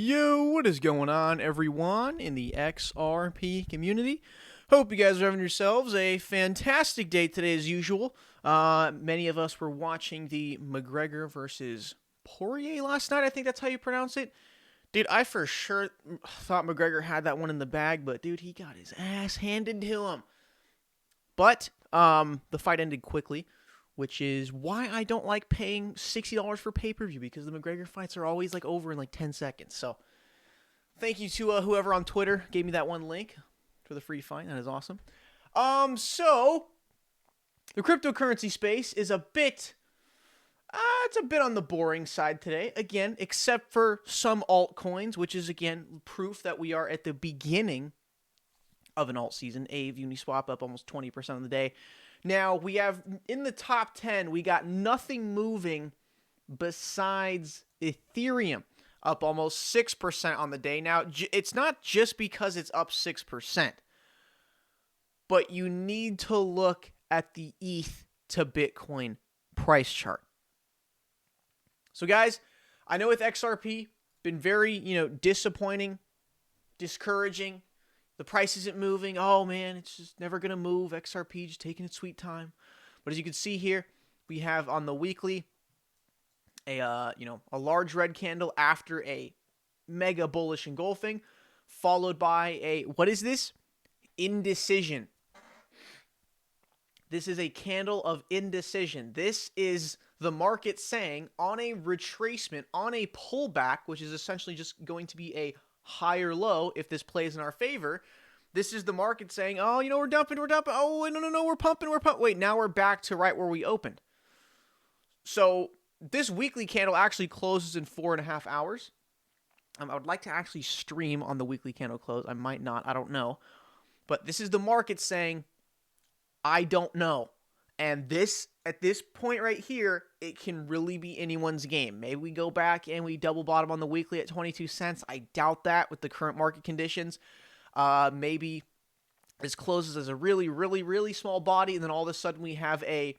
Yo, what is going on, everyone in the XRP community? Hope you guys are having yourselves a fantastic day today, as usual. Many of us were watching the McGregor versus Poirier last night. I think that's how you pronounce it. Dude, I for sure thought McGregor had that one in the bag, but dude, he got his ass handed to him. But the fight ended quickly, which is why I don't like paying $60 for pay-per-view, because the McGregor fights are always like over in like 10 seconds. So thank you to whoever on Twitter gave me that one link for the free fight. That is awesome. So the cryptocurrency space is a bit it's a bit on the boring side today, again, except for some altcoins, which is again proof that we are at the beginning of an alt season. AVE, Uniswap up almost 20% on the day. Now, we have, in the top 10, we got nothing moving besides Ethereum, up almost 6% on the day. Now, it's not just because it's up 6%, but you need to look at the ETH to Bitcoin price chart. So, guys, I know with XRP, been very, disappointing, discouraging. The price isn't moving. Oh, man, it's just never going to move. XRP just taking its sweet time. But as you can see here, we have on the weekly a large red candle after a mega bullish engulfing, followed by a, what is this? Indecision. This is a candle of indecision. This is the market saying on a retracement, on a pullback, which is essentially just going to be a higher low if this plays in our favor. This is the market saying, oh, we're dumping. Oh, no, we're pumping. Wait, now we're back to right where we opened. So this weekly candle actually closes in 4.5 hours. I would like to actually stream on the weekly candle close. I might not. I don't know. But this is the market saying, I don't know. And this, at this point right here, it can really be anyone's game. Maybe we go back and we double bottom on the weekly at 22 cents. I doubt that with the current market conditions. Maybe this closes as a really, really, really small body, and then all of a sudden we have a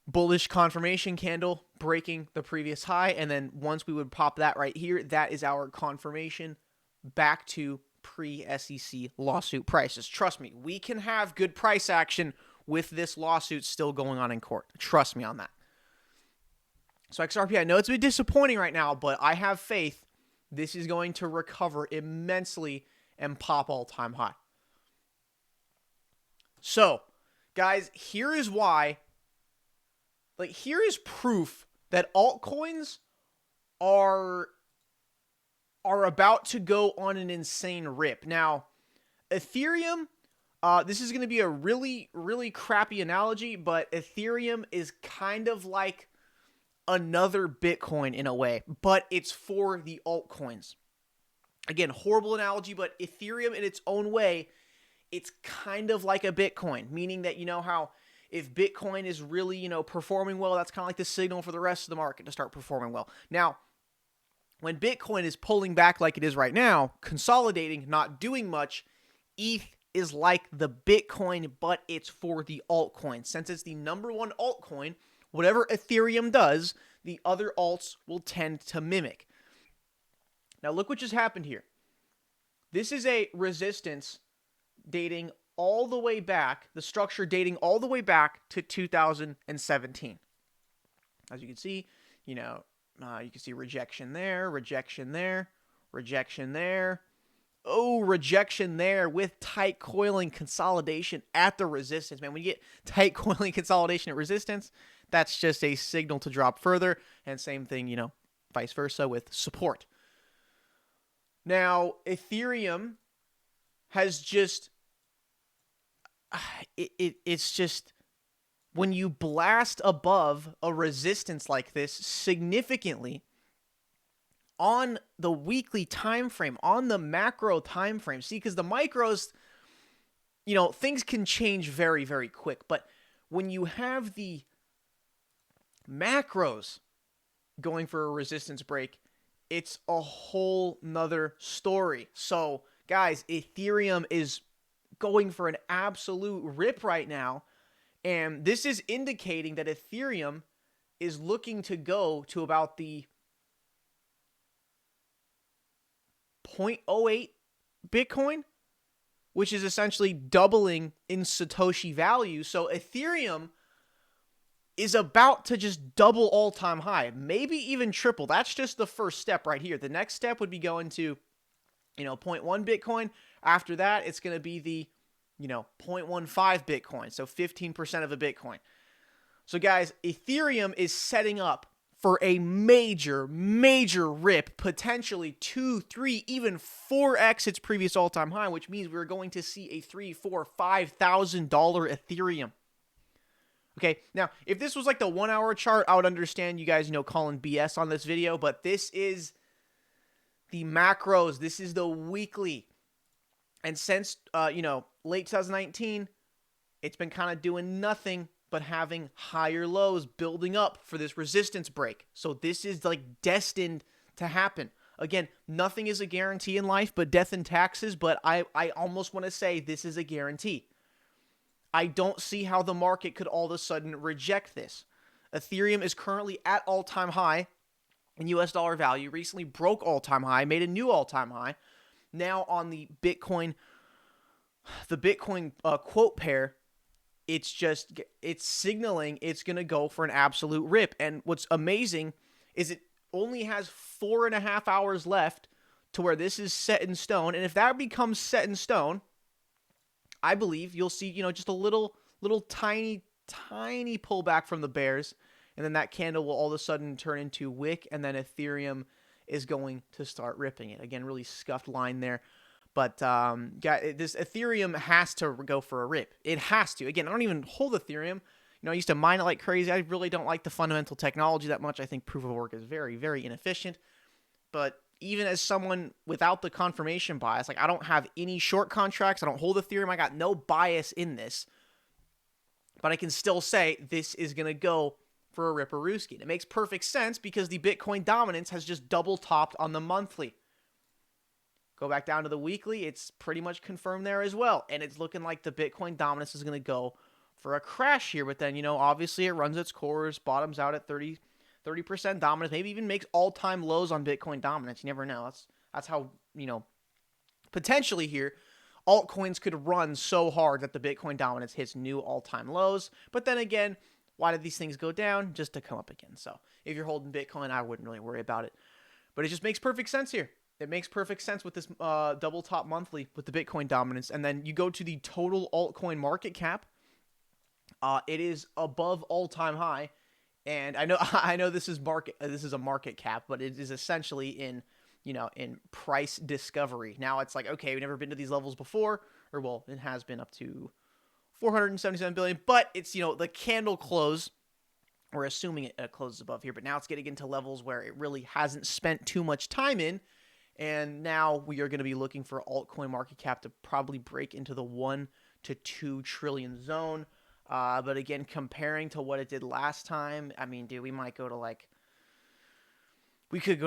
bullish confirmation candle breaking the previous high, and then once we would pop that right here, that is our confirmation back to pre-SEC lawsuit prices. Trust me, we can have good price action with this lawsuit still going on in court. Trust me on that. So XRP, I know it's a bit disappointing right now, but I have faith this is going to recover immensely and pop all-time high. So, guys, here is why, here is proof that altcoins are about to go on an insane rip. Now, Ethereum, this is going to be a really, really crappy analogy, but Ethereum is kind of like another Bitcoin in a way, but it's for the altcoins. Again, horrible analogy, but Ethereum in its own way, it's kind of like a Bitcoin, meaning that how if Bitcoin is really, performing well, that's kind of like the signal for the rest of the market to start performing well. Now, when Bitcoin is pulling back like it is right now, consolidating, not doing much, ETH is like the Bitcoin, but it's for the altcoin. Since it's the number one altcoin, whatever Ethereum does, the other alts will tend to mimic. Now look what just happened here. This is a resistance dating all the way back, the structure dating all the way back to 2017. As you can see, you can see rejection there, rejection there, rejection there. Oh, rejection there with tight coiling consolidation at the resistance. Man, when you get tight coiling consolidation at resistance, that's just a signal to drop further. And same thing, vice versa with support. Now, Ethereum has just, it's just, when you blast above a resistance like this significantly, on the weekly time frame, on the macro time frame. See, because the micros, things can change very, very quick. But when you have the macros going for a resistance break, it's a whole nother story. So, guys, Ethereum is going for an absolute rip right now. And this is indicating that Ethereum is looking to go to about the 0.08 Bitcoin, which is essentially doubling in Satoshi value. So Ethereum is about to just double all-time high, maybe even triple. That's just the first step right here. The next step would be going to, 0.1 Bitcoin. After that, it's going to be the, 0.15 Bitcoin, so 15% of a Bitcoin. So guys, Ethereum is setting up for a major, major rip, potentially 2, 3, even 4x its previous all-time high, which means we're going to see a $3,000, $4,000, $5,000 Ethereum. Okay, now, if this was like the 1 hour chart, I would understand you guys, calling BS on this video, but this is the macros. This is the weekly. And since, late 2019, it's been kind of doing nothing but having higher lows building up for this resistance break. So this is like destined to happen. Again, nothing is a guarantee in life but death and taxes, but I almost want to say this is a guarantee. I don't see how the market could all of a sudden reject this. Ethereum is currently at all-time high in US dollar value, recently broke all-time high, made a new all-time high. Now on the Bitcoin quote pair, it's signaling it's going to go for an absolute rip. And what's amazing is it only has 4.5 hours left to where this is set in stone. And if that becomes set in stone, I believe you'll see, just a little tiny pullback from the bears. And then that candle will all of a sudden turn into wick. And then Ethereum is going to start ripping it. Again, really scuffed line there. But this Ethereum has to go for a rip. It has to. Again, I don't even hold Ethereum. I used to mine it like crazy. I really don't like the fundamental technology that much. I think proof of work is very, very inefficient. But even as someone without the confirmation bias, like I don't have any short contracts. I don't hold Ethereum. I got no bias in this. But I can still say this is going to go for a ripperooski. And it makes perfect sense because the Bitcoin dominance has just double topped on the monthly. Go back down to the weekly, it's pretty much confirmed there as well. And it's looking like the Bitcoin dominance is going to go for a crash here. But then, obviously it runs its course, bottoms out at 30% dominance, maybe even makes all-time lows on Bitcoin dominance. You never know. That's how, potentially here, altcoins could run so hard that the Bitcoin dominance hits new all-time lows. But then again, why did these things go down? Just to come up again. So if you're holding Bitcoin, I wouldn't really worry about it. But it just makes perfect sense here. It makes perfect sense with this double top monthly with the Bitcoin dominance. And then you go to the total altcoin market cap. It is above all-time high. And I know this is a market cap, but it is essentially in price discovery. Now it's like, okay, we've never been to these levels before, or well, it has been up to 477 billion, but it's the candle close. We're assuming it closes above here, but now it's getting into levels where it really hasn't spent too much time in. And now we are going to be looking for altcoin market cap to probably break into the 1 to 2 trillion zone. But again, comparing to what it did last time, I mean, dude, we could go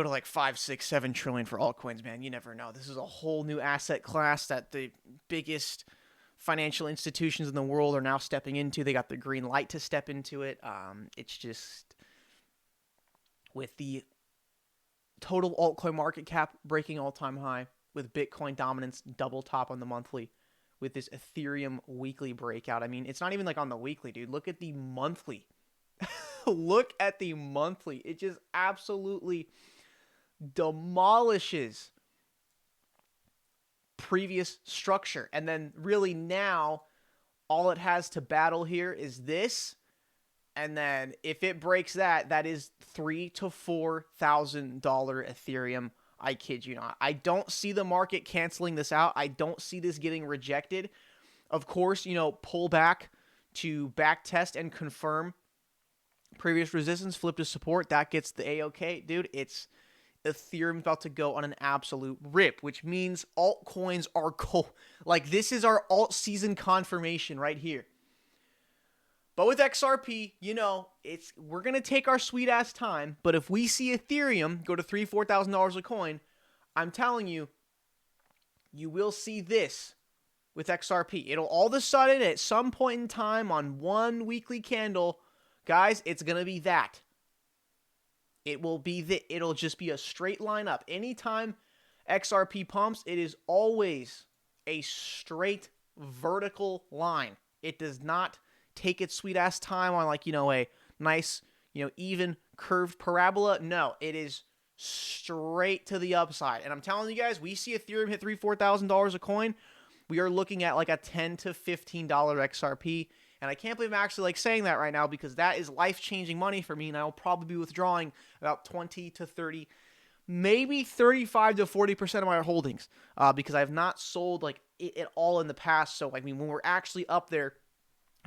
to like 5, 6, 7 trillion for altcoins, man. You never know. This is a whole new asset class that the biggest financial institutions in the world are now stepping into. They got the green light to step into it. It's just with the total altcoin market cap breaking all-time high, with Bitcoin dominance double top on the monthly, with this Ethereum weekly breakout. I mean, it's not even like on the weekly, dude. Look at the monthly. Look at the monthly. It just absolutely demolishes previous structure. And then really now, all it has to battle here is this. And then if it breaks that, that is $3,000 to $4,000 Ethereum. I kid you not. I don't see the market canceling this out. I don't see this getting rejected. Of course, pull back to back test and confirm previous resistance, flip to support. That gets the A-OK. Dude, it's Ethereum's about to go on an absolute rip, which means altcoins are cool. Like, this is our alt season confirmation right here. But with XRP, we're going to take our sweet-ass time. But if we see Ethereum go to $3,000, $4,000 a coin, I'm telling you, you will see this with XRP. It'll all of a sudden, at some point in time on one weekly candle, guys, it's going to be that. It'll just be a straight line up. Anytime XRP pumps, it is always a straight vertical line. It does not take its sweet ass time on like, a nice, even curved parabola. No, it is straight to the upside. And I'm telling you guys, we see Ethereum hit $3,000-$4,000 a coin. We are looking at like a $10 to $15 XRP. And I can't believe I'm actually like saying that right now, because that is life-changing money for me, and I'll probably be withdrawing about 20 to 30, maybe 35 to 40% of my holdings, because I have not sold like it all in the past. So when we're actually up there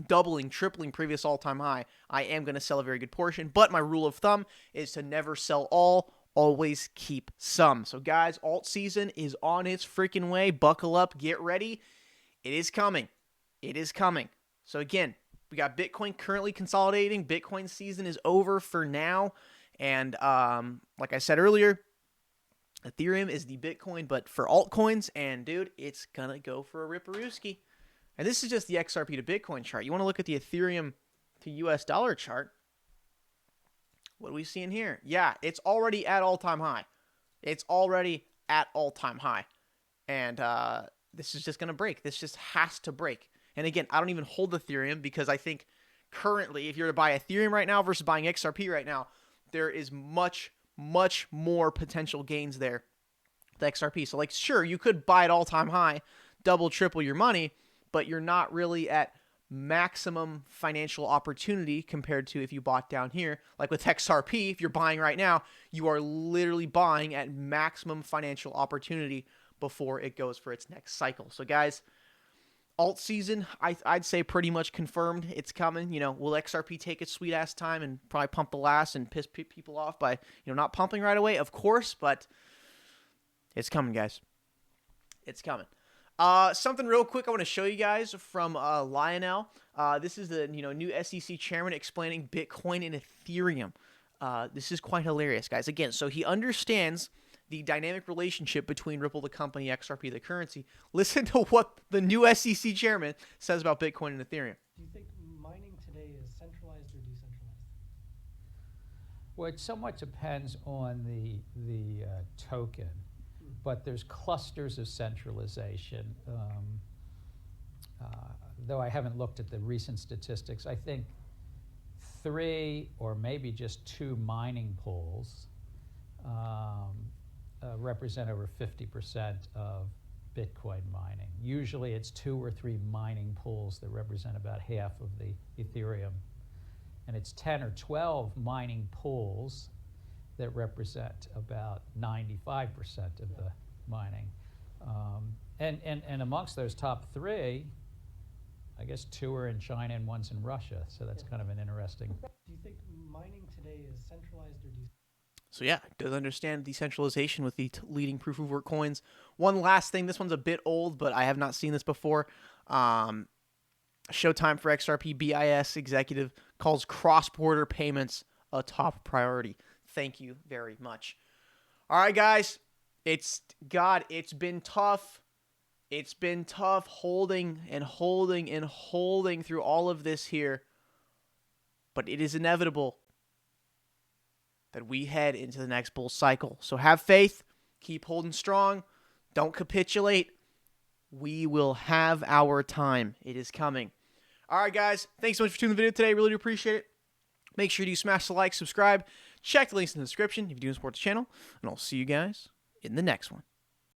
doubling, tripling previous all-time high, I am going to sell a very good portion. But my rule of thumb is to never sell all, always keep some. So guys, alt season is on its freaking way. Buckle up, get ready. It is coming. It is coming. So again, we got Bitcoin currently consolidating. Bitcoin season is over for now. And like I said earlier, Ethereum is the Bitcoin, but for altcoins. And dude, it's going to go for a ripperooski. And this is just the XRP to Bitcoin chart. You want to look at the Ethereum to US dollar chart. What are we seeing here? Yeah, it's already at all-time high. It's already at all-time high. And this is just going to break. This just has to break. And again, I don't even hold Ethereum, because I think currently, if you're to buy Ethereum right now versus buying XRP right now, there is much, much more potential gains there with XRP. So, sure, you could buy at all-time high, double, triple your money, but you're not really at maximum financial opportunity compared to if you bought down here. Like with XRP, if you're buying right now, you are literally buying at maximum financial opportunity before it goes for its next cycle. So, guys, alt season, I'd say pretty much confirmed. It's coming. Will XRP take its sweet ass time and probably pump the last and piss people off by not pumping right away? Of course, but it's coming, guys. It's coming. Something real quick I want to show you guys from Lionel. This is the new SEC chairman explaining Bitcoin and Ethereum. This is quite hilarious, guys. Again, so he understands the dynamic relationship between Ripple, the company, XRP, the currency. Listen to what the new SEC chairman says about Bitcoin and Ethereum. Do you think mining today is centralized or decentralized? Well, it somewhat depends on the token, but there's clusters of centralization. Though I haven't looked at the recent statistics, I think 3 or maybe just 2 mining pools represent over 50% of Bitcoin mining. Usually it's 2 or 3 mining pools that represent about half of the Ethereum. And it's 10 or 12 mining pools that represent about 95% of the mining. And amongst those top 3, I guess 2 are in China and 1's in Russia. So that's kind of an interesting. Do you think mining today is centralized or decentralized? So yeah, does understand decentralization with the leading proof of work coins. One last thing, this one's a bit old, but I have not seen this before. Showtime for XRP, BIS executive calls cross-border payments a top priority. Thank you very much. All right, guys, it's been tough. It's been tough holding and holding and holding through all of this here, but it is inevitable that we head into the next bull cycle. So have faith, keep holding strong, don't capitulate. We will have our time. It is coming. All right, guys, thanks so much for tuning in the video today. Really do appreciate it. Make sure you smash the like, subscribe, check the links in the description if you do support the channel, and I'll see you guys in the next one.